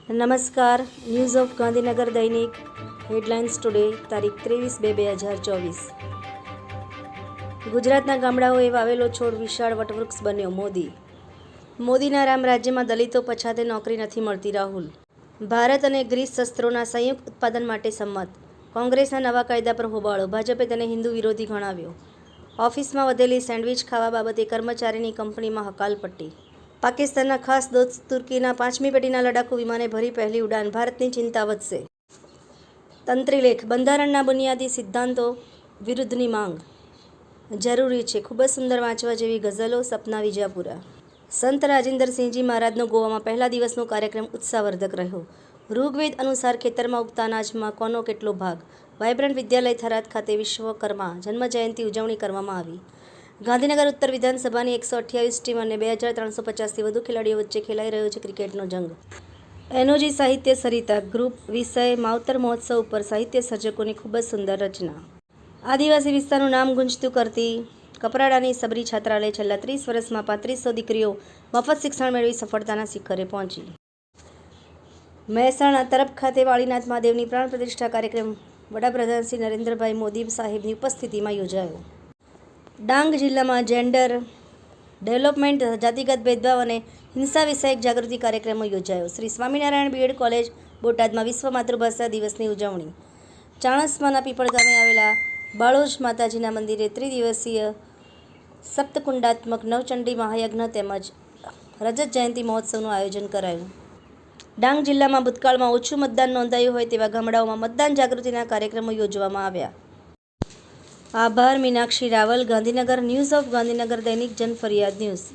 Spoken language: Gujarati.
નમસ્કાર. ન્યૂઝ ઓફ ગાંધીનગર દૈનિક હેડલાઇન્સ ટુડે તારીખ 23/2/2024. ગુજરાતના ગામડાઓએ વાવેલો છોડ વિશાળ વટવૃક્ષ બન્યો. મોદીના રામ રાજ્યમાં દલિતો પછાતે નોકરી નથી મળતી. રાહુલ. ભારત અને ગ્રીસ શસ્ત્રોના સંયુક્ત ઉત્પાદન માટે સંમત. કોંગ્રેસના નવા કાયદા પર હોબાળો. ભાજપે તેને હિન્દુ વિરોધી ગણાવ્યો. ઓફિસમાં વધેલી સેન્ડવિચ ખાવા બાબતે કર્મચારીની કંપનીમાં હકાલપટ્ટી. પાકિસ્તાનના ખાસ દોસ્ત તુર્કીના 5મી પેઢીના લડાકુ વિમાને ભરી પહેલી ઉડાન. ભારતની ચિંતા વધશે. તંત્રીલેખ. બંધારણના બુનિયાદી સિદ્ધાંતો વિરુદ્ધની માંગ જરૂરી છે. ખૂબ જ સુંદર વાંચવા જેવી ગઝલો. સપના વિજાપુરા. સંત રાજિંદરસિંહજી મહારાજનો ગોવામાં પહેલા દિવસનો કાર્યક્રમ ઉત્સાહવર્ધક રહ્યો. ઋગ્વેદ અનુસાર ખેતરમાં ઉગતા અનાજમાં કોનો કેટલો ભાગ. વાયબ્રન્ટ વિદ્યાલય થરાદ ખાતે વિશ્વકર્મા જન્મજયંતિ ઉજવણી કરવામાં આવી. ગાંધીનગર ઉત્તર વિધાનસભાની 128 ટીમ અને 2350થી વધુ ખેલાડીઓ વચ્ચે ખેલાઈ રહ્યો છે ક્રિકેટનો જંગ. એનોજી સાહિત્ય સરિતા ગ્રુપ વિષય માવતર મહોત્સવ ઉપર સાહિત્ય સર્જકોની ખૂબ જ સુંદર રચના. આદિવાસી વિસ્તારનું નામ ગુંજતું કરતી કપરાડાની સબરી છાત્રાલય છેલ્લા 30 વર્ષમાં 3500 દીકરીઓ મફત શિક્ષણ મેળવી સફળતાના શિખરે પહોંચી. મહેસાણા તરફ ખાતે વાળીનાથ મહાદેવની પ્રાણ પ્રતિષ્ઠા કાર્યક્રમ વડાપ્રધાન શ્રી નરેન્દ્રભાઈ મોદી સાહેબની ઉપસ્થિતિમાં યોજાયો. ડાંગ જિલ્લામાં જેન્ડર ડેવલપમેન્ટ, જાતિગત ભેદભાવ અને હિંસા વિષયક જાગૃતિ કાર્યક્રમો યોજાયો. શ્રી સ્વામિનારાયણ બીએડ કોલેજ બોટાદમાં વિશ્વ માતૃભાષા દિવસની ઉજવણી. ચાણસ્માના પીપળ ગામે આવેલા બાળોજ માતાજીના મંદિરે ત્રિદિવસીય સપ્તકુંડાત્મક નવચંડી મહાયજ્ઞ તેમજ રજત જયંતિ મહોત્સવનું આયોજન કરાયું. ડાંગ જિલ્લામાં ભૂતકાળમાં ઓછું મતદાન નોંધાયું હોય તેવા ગામડાઓમાં મતદાન જાગૃતિના કાર્યક્રમો યોજવામાં આવ્યા. આભાર. મીનાક્ષી રાવલ, ગાંધીનગર. ન્યૂઝ ઓફ ગાંધીનગર દૈનિક જનફરિયાદ ન્યૂઝ.